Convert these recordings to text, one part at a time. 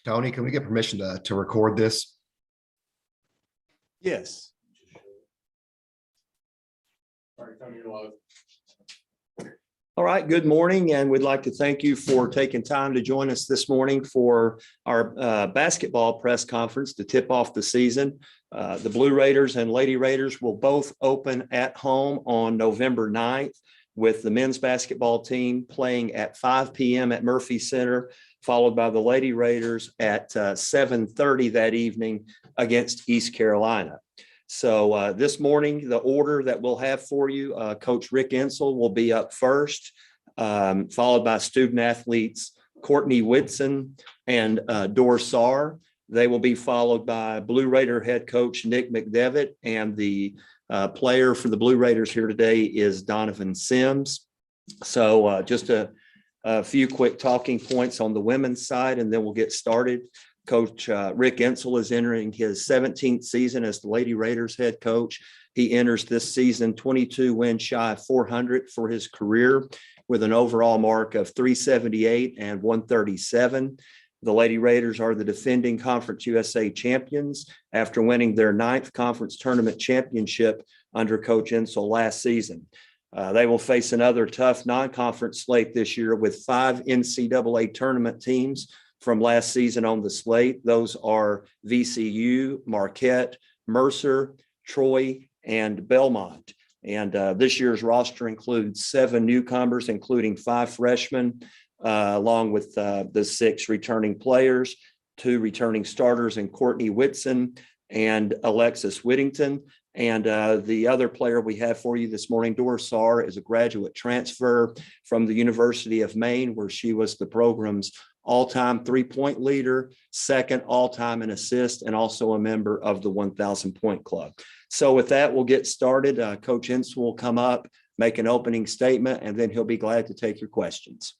Tony, can we get permission to record this? Yes. All right, Tony, you're live. All right, good morning, and we'd like to thank you for taking time to join us this morning for our basketball press conference to tip off the season. The Blue Raiders and Lady Raiders will both open at home on November 9th, with the men's basketball team playing at 5 p.m. at Murphy Center, followed by the Lady Raiders at 7:30 that evening against East Carolina. So this morning, the order that we'll have for you, Coach Rick Insel will be up first, followed by student athletes Courtney Whitson and Dorsar. They will be followed by Blue Raider head coach Nick McDevitt, and the player for the Blue Raiders here today is Donovan Sims. So just a few quick talking points on the women's side, and then we'll get started. Coach Rick Insel is entering his 17th season as the Lady Raiders head coach. He enters this season 22 wins shy of 400 for his career, with an overall mark of 378 and 137. The Lady Raiders are the defending Conference USA champions after winning their 9th conference tournament championship under Coach Insel last season. They will face another tough non-conference slate this year with 5 NCAA tournament teams from last season on the slate. Those are VCU, Marquette, Mercer, Troy, and Belmont. And this year's roster includes 7 newcomers, including 5 freshmen, along with the 6 returning players, 2 returning starters in Courtney Whitson and Alexis Whittington. And the other player we have for you this morning, Dorsar, is a graduate transfer from the University of Maine, where she was the program's all-time three-point leader, 2nd all-time in assists, and also a member of the 1,000-point club. So with that, we'll get started. Coach Insel will come up, make an opening statement, and then he'll be glad to take your questions.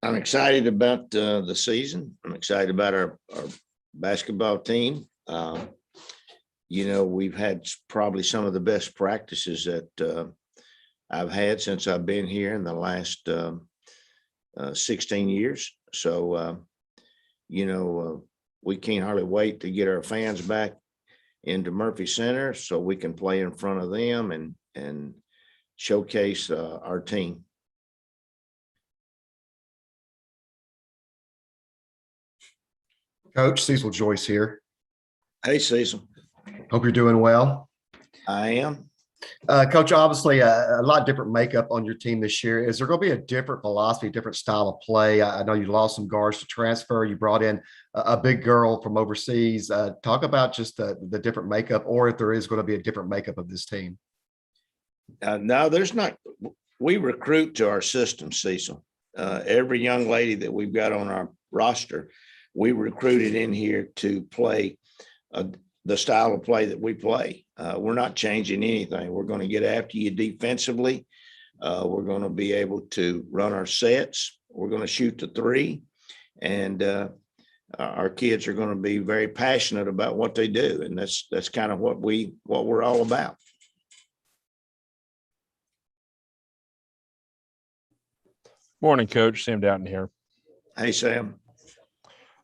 I'm excited about the season. I'm excited about our basketball team. We've had probably some of the best practices that I've had since I've been here in the last 16 years. So, we can't hardly wait to get our fans back into Murphy Center so we can play in front of them and showcase our team. Coach, Cecil Joyce here. Hey, Cecil. Hope you're doing well. I am. Coach, obviously a lot different makeup on your team this year. Is there going to be a different philosophy, different style of play? I know you lost some guards to transfer. You brought in a big girl from overseas. Talk about just the different makeup, or if there is going to be a different makeup of this team. No, there's not. We recruit to our system, Cecil. Every young lady that we've got on our roster, we recruited in here to play the style of play that we play. We're not changing anything. We're going to get after you defensively. We're going to be able to run our sets. We're going to shoot the 3. And our kids are going to be very passionate about what they do. And that's kind of what we're all about. Morning, Coach. Sam Doughton here. Hey, Sam.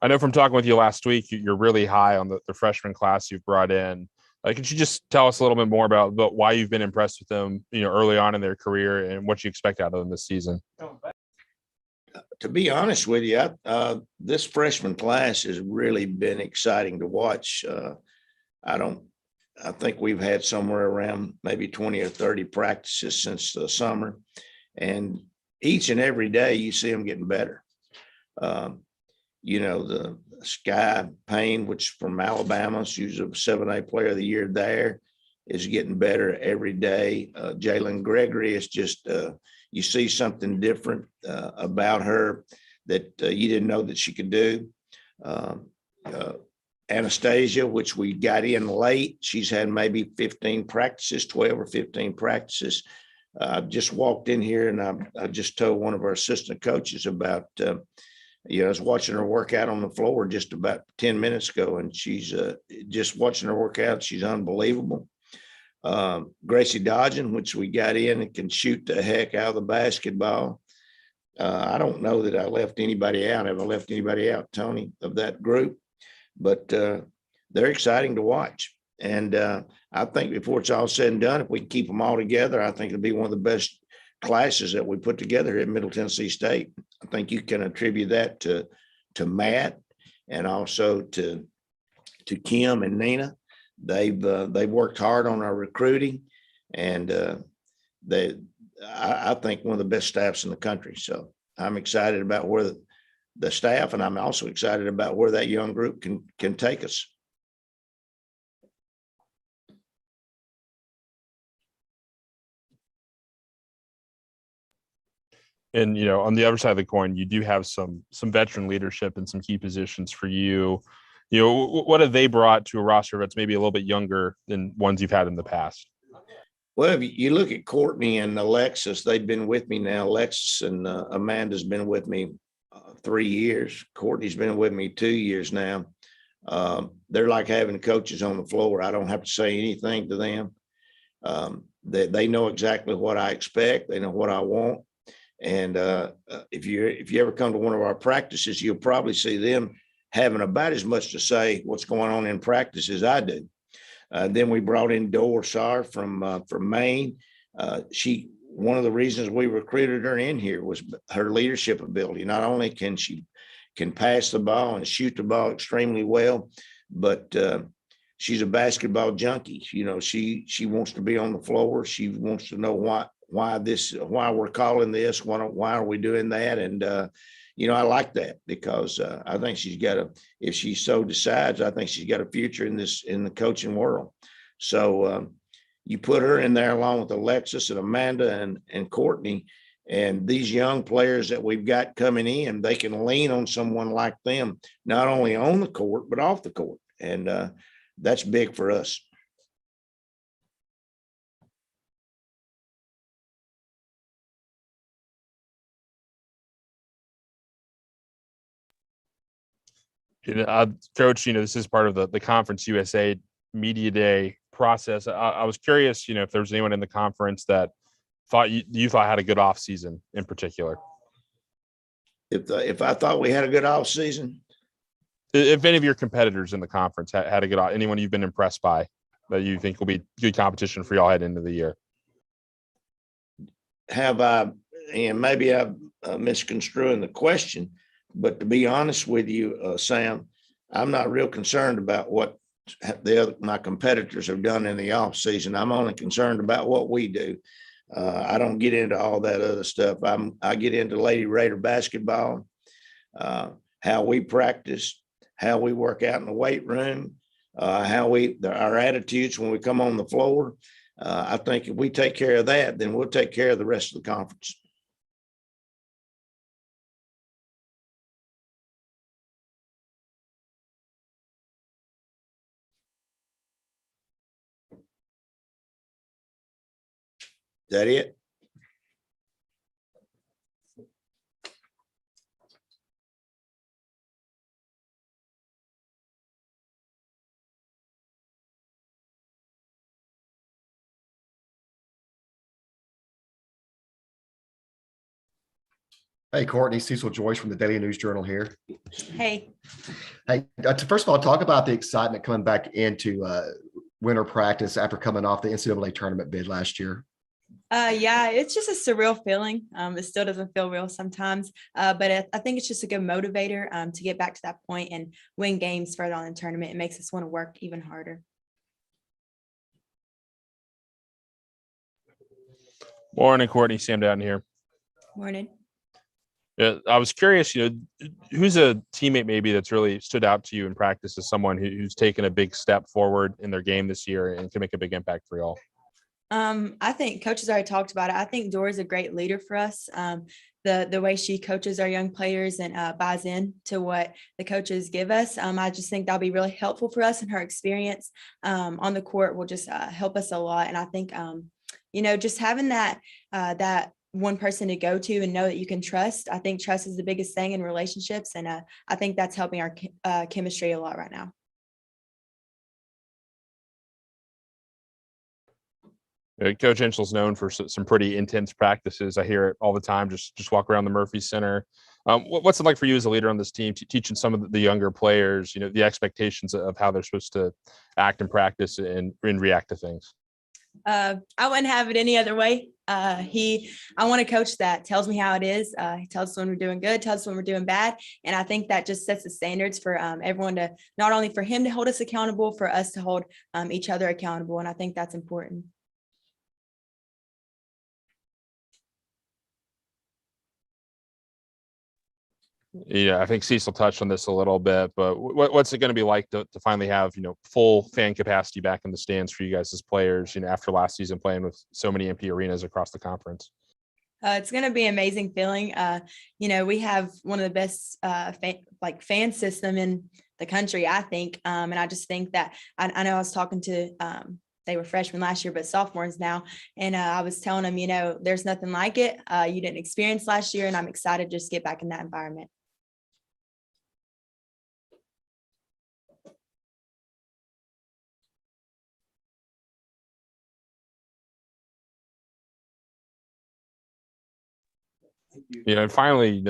I know from talking with you last week, you're really high on the freshman class you've brought in. Could you just tell us a little bit more about why you've been impressed with them, early on in their career, and what you expect out of them this season? To be honest with you, this freshman class has really been exciting to watch. I think we've had somewhere around maybe 20 or 30 practices since the summer, and each and every day you see them getting better. The Sky Payne, which from Alabama, she's a 7A player of the year there, is getting better every day. Jalen Gregory is just, you see something different about her that you didn't know that she could do. Anastasia, which we got in late, she's had maybe 15 practices, 12 or 15 practices. I just walked in here and I just told one of our assistant coaches about, I was watching her work out on the floor just about 10 minutes ago, and she's just watching her work out. She's unbelievable. Gracie Dodgen, which we got in and can shoot the heck out of the basketball. I don't know that I left anybody out. Have I left anybody out, Tony, of that group? But they're exciting to watch. And I think before it's all said and done, if we can keep them all together, I think it'll be one of the best classes that we put together here at Middle Tennessee State. I think you can attribute that to Matt and also to Kim and Nina. They've worked hard on our recruiting, and I think one of the best staffs in the country. So I'm excited about where the staff, and I'm also excited about where that young group can take us. And on the other side of the coin, you do have some veteran leadership in some key positions for you. What have they brought to a roster that's maybe a little bit younger than ones you've had in the past? Well, if you look at Courtney and Alexis, they've been with me now. Alexis and Amanda's been with me 3 years. Courtney's been with me 2 years now. They're like having coaches on the floor. I don't have to say anything to them. They know exactly what I expect. They know what I want. And if you ever come to one of our practices, you'll probably see them having about as much to say what's going on in practice as I do. Then we brought in Dorsar from Maine. One of the reasons we recruited her in here was her leadership ability. Not only can she pass the ball and shoot the ball extremely well, but she's a basketball junkie. She wants to be on the floor. She wants to know why we're calling this, why are we doing that? And I like that because I think if she so decides, I think she's got a future in the coaching world. So you put her in there along with Alexis and Amanda and Courtney, and these young players that we've got coming in, they can lean on someone like them, not only on the court, but off the court. And that's big for us. Coach, this is part of the Conference USA Media Day process. I was curious, if there was anyone in the conference that thought you thought had a good off season in particular. If I thought we had a good off season, if any of your competitors in the conference had a good off, anyone you've been impressed by that you think will be good competition for y'all heading into the year. And maybe I'm misconstruing the question, but to be honest with you, Sam, I'm not real concerned about what my competitors have done in the off season. I'm only concerned about what we do. I don't get into all that other stuff. I get into Lady Raider basketball, how we practice, how we work out in the weight room, our attitudes when we come on the floor. I think if we take care of that, then we'll take care of the rest of the conference. Is that it? Hey, Courtney, Cecil Joyce from the Daily News Journal here. Hey. Hey, first of all, talk about the excitement coming back into winter practice after coming off the NCAA tournament bid last year. Yeah, it's just a surreal feeling. It still doesn't feel real sometimes, but I think it's just a good motivator to get back to that point and win games further on in the tournament. It makes us want to work even harder. Morning, Courtney. Sam down here. Morning. Yeah, I was curious, who's a teammate maybe that's really stood out to you in practice as someone who's taken a big step forward in their game this year and can make a big impact for y'all? I think coaches already talked about it. I think Dora's a great leader for us. The way she coaches our young players and buys in to what the coaches give us. I just think that'll be really helpful for us, and her experience on the court will just help us a lot. And I think, just having that one person to go to and know that you can trust. I think trust is the biggest thing in relationships. And I think that's helping our chemistry a lot right now. Coach Inshall's known for some pretty intense practices. I hear it all the time. Just walk around the Murphy Center. What's it like for you as a leader on this team, teaching some of the younger players, the expectations of how they're supposed to act in practice and react to things? I wouldn't have it any other way. I want a coach that tells me how it is. He tells us when we're doing good, tells us when we're doing bad. And I think that just sets the standards for everyone to, not only for him to hold us accountable, for us to hold each other accountable. And I think that's important. Yeah, I think Cecil touched on this a little bit, but what's it going to be like to finally have, full fan capacity back in the stands for you guys as players, after last season playing with so many empty arenas across the conference? It's going to be an amazing feeling. We have one of the best fan system in the country, I think. And I just think that I know I was talking to they were freshmen last year, but sophomores now. And I was telling them, there's nothing like it. You didn't experience last year. And I'm excited to just get back in that environment. And finally,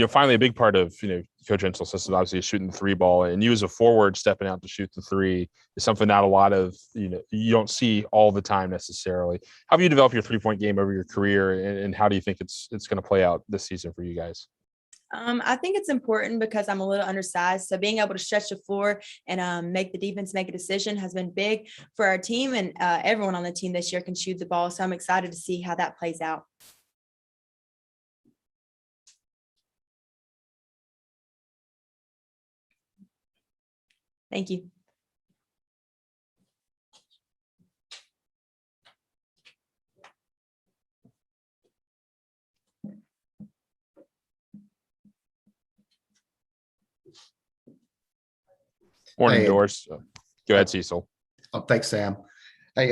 finally a big part of Coach Inshall's system obviously is shooting the three ball, and you as a forward stepping out to shoot the three is something not a lot of you don't see all the time necessarily. How have you developed your 3-point game over your career, and how do you think it's going to play out this season for you guys? I think it's important because I'm a little undersized. So being able to stretch the floor and make the defense make a decision has been big for our team, and everyone on the team this year can shoot the ball. So I'm excited to see how that plays out. Thank you. Morning, Hey, Doris. Go ahead, Cecil. Oh, thanks, Sam. Hey,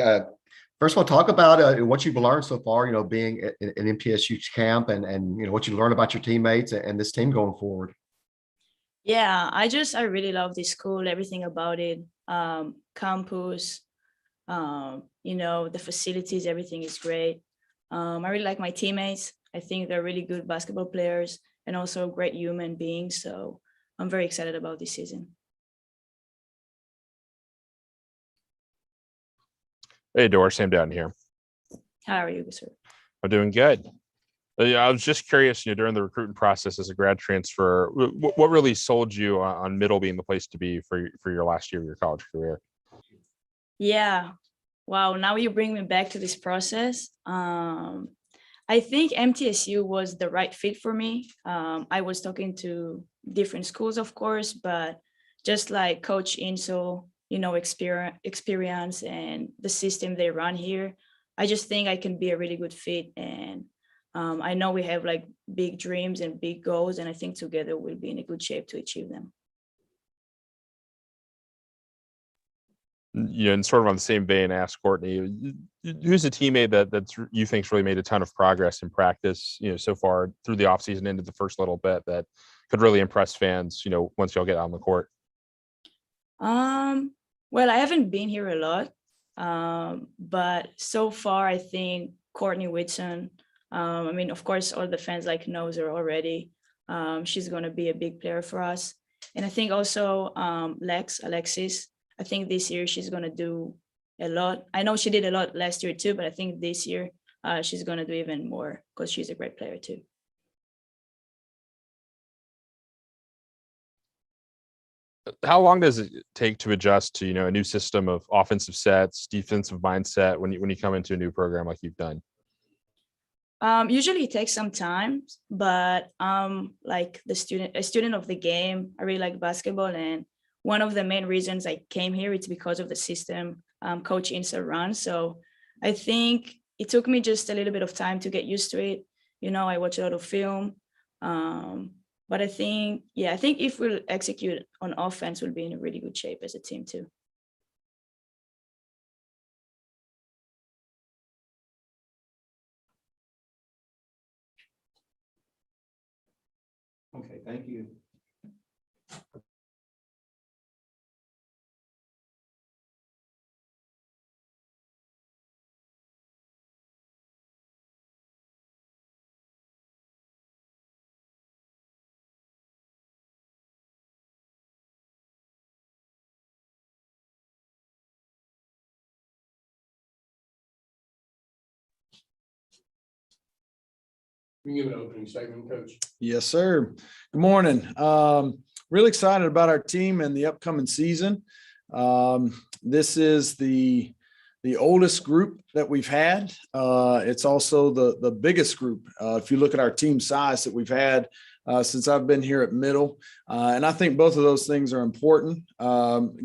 first of all, talk about what you've learned so far, being in MTSU camp and what you learned about your teammates and this team going forward. Yeah, I really love this school, everything about it. Campus, the facilities, everything is great. I really like my teammates. I think they're really good basketball players and also great human beings. So I'm very excited about this season. Hey, Doris, Sam down here. How are you, sir? I'm doing good. I was just curious, during the recruiting process as a grad transfer, what really sold you on Middle being the place to be for your last year of your college career? Yeah. Wow. Now you bring me back to this process. I think MTSU was the right fit for me. I was talking to different schools, of course, but just like Coach Inshall, experience and the system they run here, I just think I can be a really good fit. And I know we have like big dreams and big goals, and I think together we'll be in a good shape to achieve them. And sort of on the same vein, ask Courtney, who's a teammate that's you think's really made a ton of progress in practice, so far through the offseason into the first little bit that could really impress fans, once y'all get on the court? Well, I haven't been here a lot, but so far I think Courtney Whitson. Of course, all the fans knows her already. She's going to be a big player for us, and I think also Alexis. I think this year she's going to do a lot. I know she did a lot last year too, but I think this year she's going to do even more because she's a great player too. How long does it take to adjust to, a new system of offensive sets, defensive mindset when you come into a new program like you've done? Usually it takes some time, but like a student of the game. I really like basketball, and one of the main reasons I came here is because of the system Coach Inshall runs. So I think it took me just a little bit of time to get used to it. I watch a lot of film. But I think if we'll execute on offense, we'll be in a really good shape as a team too. Okay, thank you. You can give an opening statement, Coach. Yes, sir. Good morning. Really excited about our team and the upcoming season. This is the oldest group that we've had. It's also the biggest group. If you look at our team size that we've had since I've been here at Middle. And I think both of those things are important,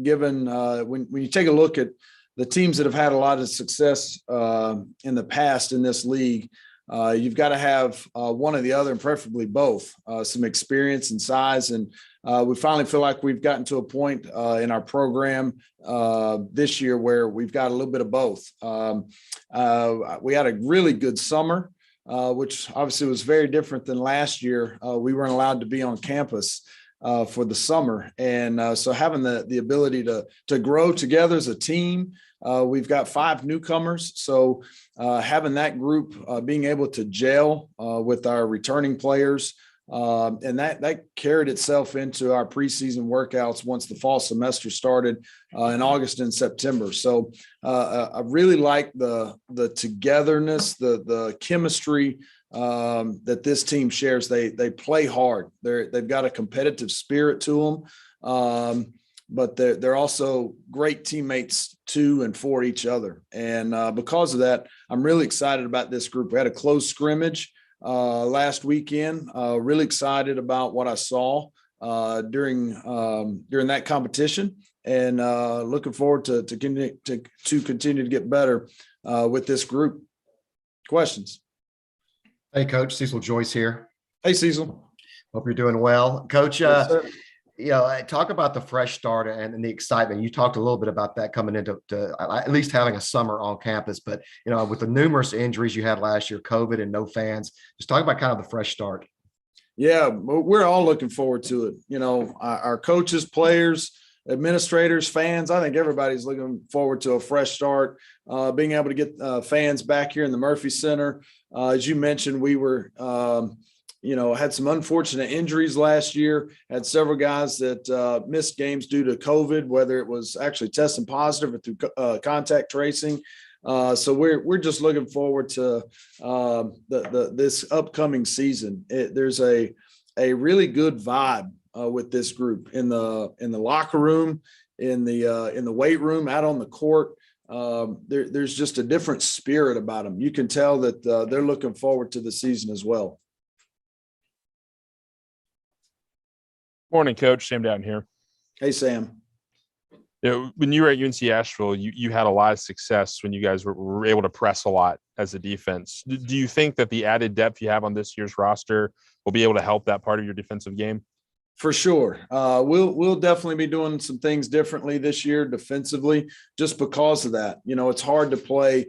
given when you take a look at the teams that have had a lot of success in the past in this league. You've got to have one or the other, and preferably both, some experience and size. And we finally feel like we've gotten to a point in our program this year where we've got a little bit of both. We had a really good summer, which obviously was very different than last year. We weren't allowed to be on campus for the summer. And so having the ability to grow together as a team, we've got 5 newcomers. So having that group being able to gel with our returning players, and that carried itself into our preseason workouts once the fall semester started in August and September. So I really like the togetherness, the chemistry that this team shares. They play hard. They've got a competitive spirit to them. But they're also great teammates to and for each other. And because of that, I'm really excited about this group. We had a close scrimmage last weekend. Really excited about what I saw during that competition, and looking forward to continue to get better with this group. Questions? Hey, Coach, Cecil Joyce here. Hey, Cecil. Hope you're doing well. Coach, Yes, sir. talk about the fresh start and the excitement. You talked a little bit about that coming into at least having a summer on campus, but with the numerous injuries you had last year, COVID and no fans, just talk about kind of the fresh start. Yeah, we're all looking forward to it. Our coaches, players, administrators, fans, I think everybody's looking forward to a fresh start, being able to get fans back here in the Murphy Center. As you mentioned, we were had some unfortunate injuries last year, had several guys that missed games due to COVID, whether it was actually testing positive or through contact tracing. So we're just looking forward to this upcoming season. There's a really good vibe with this group in the locker room, in the weight room, out on the court. There's just a different spirit about them. You can tell that they're looking forward to the season as well. Morning, Coach. Sam down here. Hey, Sam. When you were at UNC Asheville, you had a lot of success when you guys were able to press a lot as a defense. Do you think that the added depth you have on this year's roster will be able to help that part of your defensive game? For sure. We'll definitely be doing some things differently this year defensively, just because of that. It's hard to play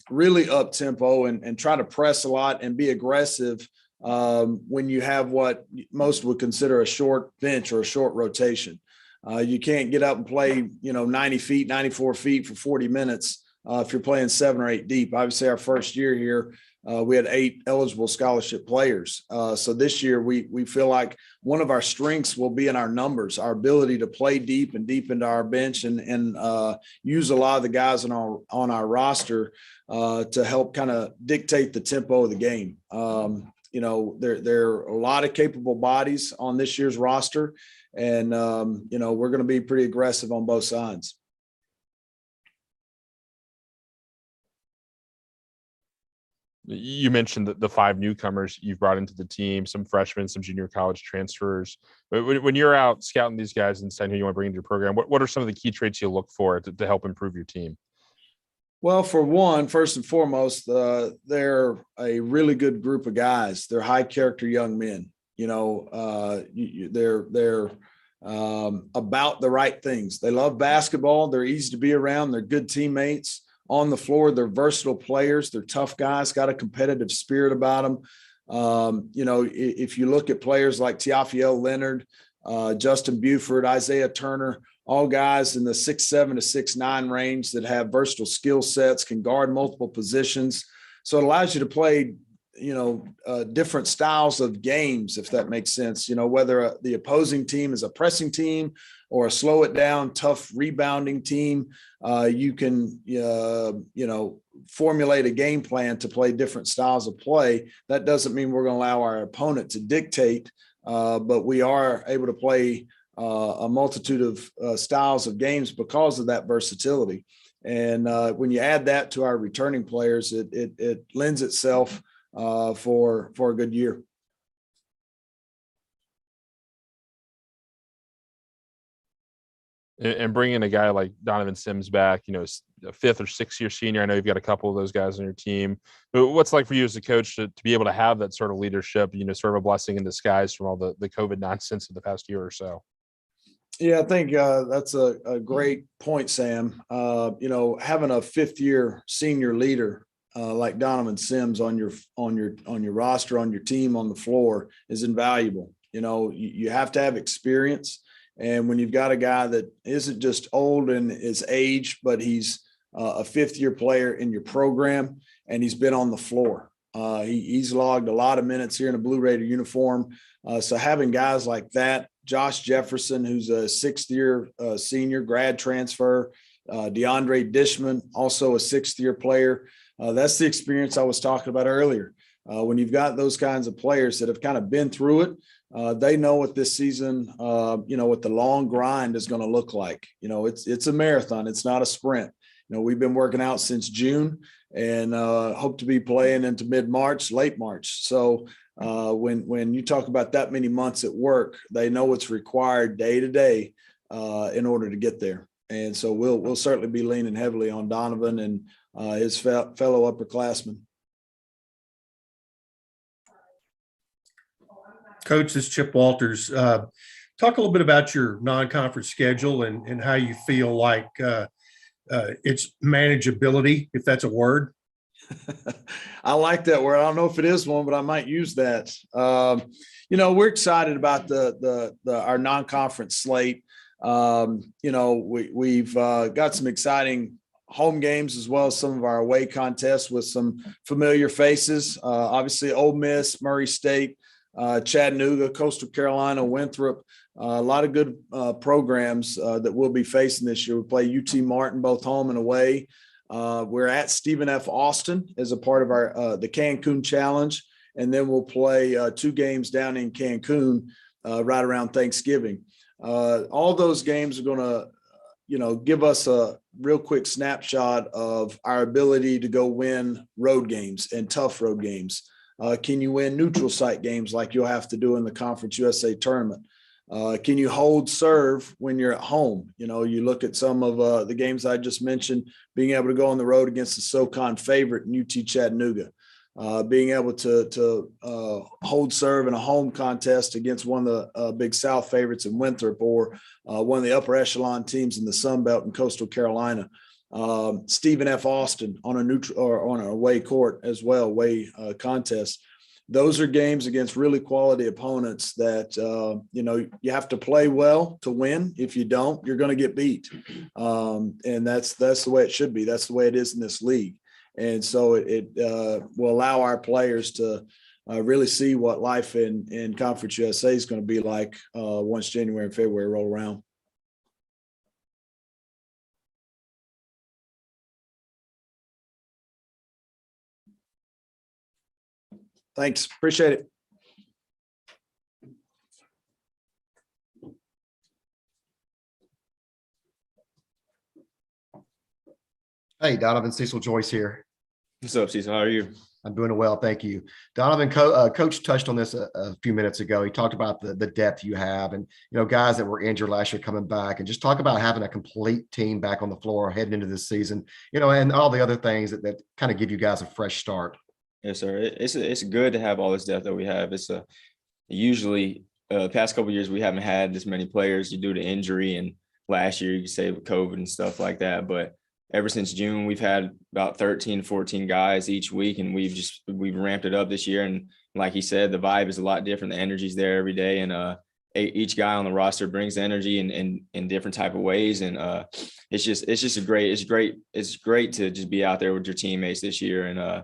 really up tempo and try to press a lot and be aggressive when you have what most would consider a short bench or a short rotation. You can't get up and play, 90 feet, 94 feet for 40 minutes if you're playing 7 or 8 deep. Obviously, our first year here, we had 8 eligible scholarship players. So this year, we feel like one of our strengths will be in our numbers, our ability to play deep and deep into our bench and use a lot of the guys on our roster to help kind of dictate the tempo of the game. There are a lot of capable bodies on this year's roster, and we're going to be pretty aggressive on both sides. You mentioned the 5 newcomers you've brought into the team, some freshmen, some junior college transfers. But when you're out scouting these guys and deciding who you want to bring into your program, what are some of the key traits you look for to help improve your team? Well, for one, first and foremost, they're a really good group of guys. They're high character young men. They're about the right things. They love basketball. They're easy to be around. They're good teammates on the floor. They're versatile players. They're tough guys, got a competitive spirit about them. If you look at players like Tiafiel Leonard, Justin Buford, Isaiah Turner, all guys in the 6'7" to 6'9" range that have versatile skill sets, can guard multiple positions. So it allows you to play different styles of games, if that makes sense. Whether the opposing team is a pressing team or a slow it down, tough rebounding team, you can, formulate a game plan to play different styles of play. That doesn't mean we're going to allow our opponent to dictate, but we are able to play a multitude of styles of games because of that versatility. And when you add that to our returning players, it lends itself for a good year. And bringing a guy like Donovan Sims back, a 5th or 6th year senior. I know you've got a couple of those guys on your team. But what's it like for you as a coach to be able to have that sort of leadership, sort of a blessing in disguise from all the COVID nonsense of the past year or so? Yeah, I think that's a great point, Sam. Having a 5th year senior leader like Donovan Sims on your roster, on your team, on the floor is invaluable. You have to have experience. And when you've got a guy that isn't just old in his age, but he's a 5th year player in your program, and he's been on the floor. He's logged a lot of minutes here in a Blue Raider uniform. So having guys like that, Josh Jefferson, who's a 6th year senior grad transfer, DeAndre Dishman, also a 6th year player. That's the experience I was talking about earlier. When you've got those kinds of players that have kind of been through it, they know what this season, what the long grind is going to look like. It's a marathon. It's not a sprint. We've been working out since June and hope to be playing into mid-March, late March. So when you talk about that many months at work, they know what's required day to day in order to get there. And so we'll certainly be leaning heavily on Donovan and his fellow upperclassmen. Coach, this is Chip Walters. Talk a little bit about your non-conference schedule and how you feel like its manageability, if that's a word. I like that word. I don't know if it is one, but I might use that. We're excited about our non-conference slate. We've got some exciting home games as well as some of our away contests with some familiar faces. Obviously, Ole Miss, Murray State, Chattanooga, Coastal Carolina, Winthrop, a lot of good programs that we'll be facing this year. We play UT Martin, both home and away. We're at Stephen F. Austin as a part of our the Cancun Challenge, and then we'll play 2 games down in Cancun right around Thanksgiving. All those games are going to, give us a real quick snapshot of our ability to go win road games and tough road games. Can you win neutral site games like you'll have to do in the Conference USA tournament? Can you hold serve when you're at home? You look at some of the games I just mentioned, being able to go on the road against the SoCon favorite in UT Chattanooga, being able to hold serve in a home contest against one of the Big South favorites in Winthrop, or one of the upper echelon teams in the Sun Belt in Coastal Carolina. Stephen F. Austin on a neutral or on an away court as well, away contest. Those are games against really quality opponents that, you have to play well to win. If you don't, you're going to get beat. And that's the way it should be. That's the way it is in this league. And so it will allow our players to really see what life in Conference USA is going to be like once January and February roll around. Thanks. Appreciate it. Hey, Donovan, Cecil Joyce here. What's up, Cecil? How are you? I'm doing well, thank you. Donovan, Coach touched on this a few minutes ago. He talked about the depth you have and, guys that were injured last year coming back, and just talk about having a complete team back on the floor heading into this season, and all the other things that kind of give you guys a fresh start. Yes, sir. It's good to have all this depth that we have. It's usually the past couple of years we haven't had this many players due to injury, and last year you could say with COVID and stuff like that. But ever since June, we've had about 13, 14 guys each week, and we've ramped it up this year. And like he said, the vibe is a lot different. The energy's there every day, and each guy on the roster brings energy in different type of ways. And it's great to just be out there with your teammates this year. And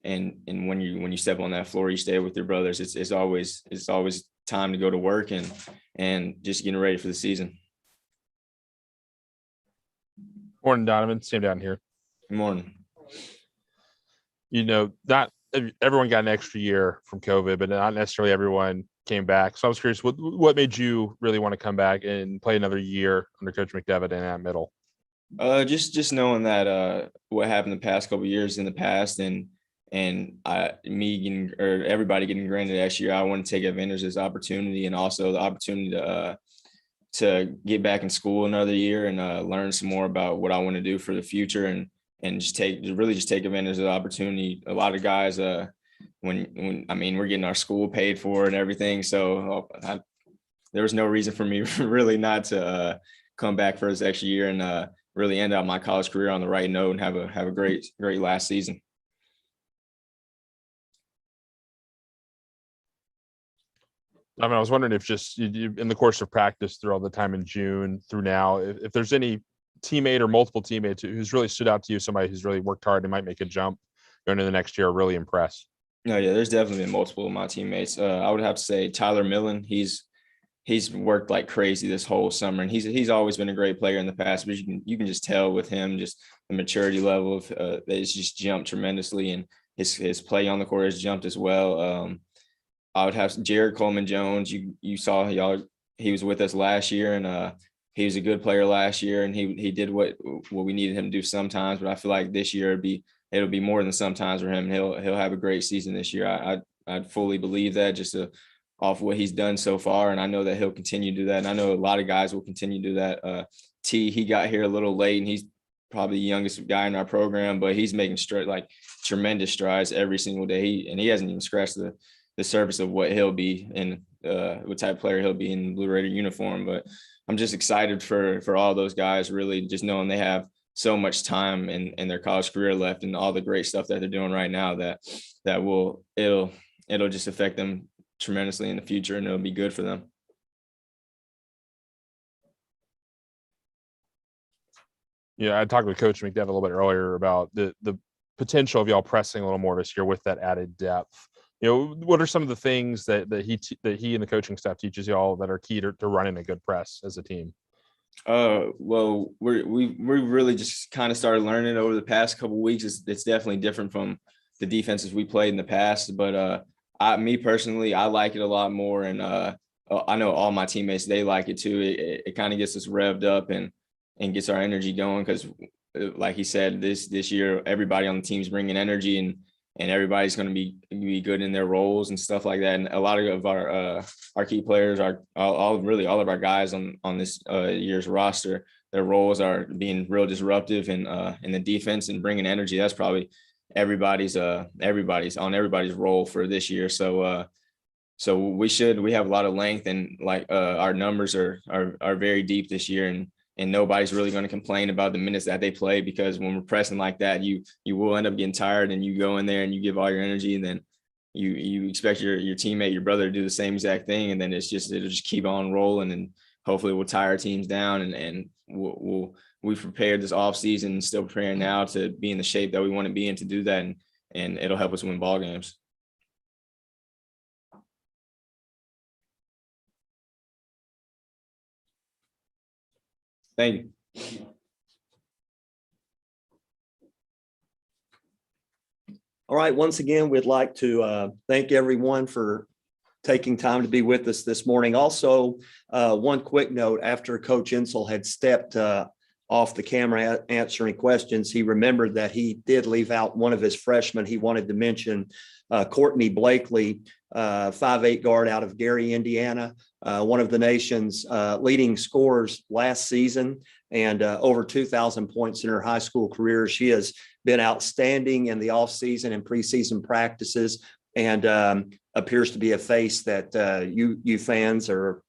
and when you step on that floor, you stay with your brothers. It's always time to go to work and just getting ready for the season. Morning, Donovan. Same down here. Good morning. Not everyone got an extra year from COVID, but not necessarily everyone came back. So I was curious, what made you really want to come back and play another year under Coach McDevitt in that middle? Just knowing that what happened the past couple of years in the past, and everybody getting granted next year, I want to take advantage of this opportunity, and also the opportunity to get back in school another year and learn some more about what I want to do for the future, and just take advantage of the opportunity. A lot of guys, when we're getting our school paid for and everything, so there was no reason for me really not to come back for this extra year and really end out my college career on the right note and have a great last season. I was wondering if just in the course of practice through all the time in June through now, if there's any teammate or multiple teammates who's really stood out to you, somebody who's really worked hard and might make a jump going into the next year, really impress. No, yeah, there's definitely been multiple of my teammates. I would have to say Tyler Millen. He's worked like crazy this whole summer, and he's always been a great player in the past, but you can just tell with him just the maturity level of it's just jumped tremendously, and his play on the court has jumped as well. I would have Jared Coleman Jones. You saw he was with us last year, and he was a good player last year, and he did what we needed him to do sometimes. But I feel like this year it'll be more than sometimes for him. And he'll have a great season this year. I fully believe that just off what he's done so far, and I know that he'll continue to do that. And I know a lot of guys will continue to do that. He got here a little late, and he's probably the youngest guy in our program, but he's making tremendous strides every single day. He hasn't even scratched the surface of what he'll be and what type of player he'll be in Blue Raider uniform. But I'm just excited for all those guys, really just knowing they have so much time in their college career left, and all the great stuff that they're doing right now it'll just affect them tremendously in the future, and it'll be good for them. Yeah, I talked with Coach McDevitt a little bit earlier about the potential of y'all pressing a little more this year with that added depth. What are some of the things that he and the coaching staff teaches y'all that are key to running a good press as a team? Well, we really just kind of started learning over the past couple of weeks. It's definitely different from the defenses we played in the past, but me personally, I like it a lot more, and I know all my teammates, they like it too. It kind of gets us revved up and gets our energy going, because like he said, this year everybody on the team's bringing energy, and everybody's going to be good in their roles and stuff like that. And a lot of our key players, all of our guys on this year's roster, their roles are being real disruptive in the defense and bringing energy. That's probably everybody's role for this year. So we have a lot of length, and our numbers are very deep this year, and nobody's really going to complain about the minutes that they play, because when we're pressing like that, you will end up getting tired, and you go in there and you give all your energy, and then you expect your teammate, your brother, to do the same exact thing, and then it'll just keep on rolling, and hopefully we'll tire teams down, and we've prepared this off season and still preparing now to be in the shape that we want to be in to do that, and it'll help us win ball games. Thank you. All right. Once again, we'd like to thank everyone for taking time to be with us this morning. Also, one quick note: after Coach Insel had stepped off the camera answering questions, he remembered that he did leave out one of his freshmen. He wanted to mention Courtney Blakely, 5'8" guard out of Gary, Indiana, one of the nation's leading scorers last season, and over 2,000 points in her high school career. She has been outstanding in the offseason and preseason practices, and appears to be a face that you fans are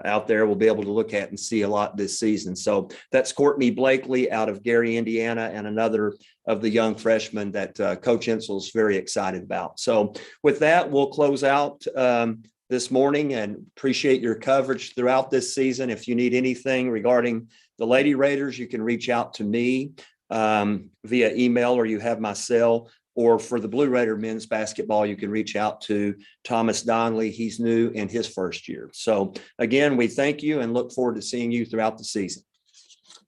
out there will be able to look at and see a lot this season. So that's Courtney Blakely out of Gary, Indiana, and another of the young freshmen that Coach Insel is very excited about. So with that, we'll close out this morning, and appreciate your coverage throughout this season. If you need anything regarding the Lady Raiders, you can reach out to me via email, or you have my cell. or for the Blue Raider men's basketball, you can reach out to Thomas Donnelly. He's new in his first year. So again, we thank you and look forward to seeing you throughout the season.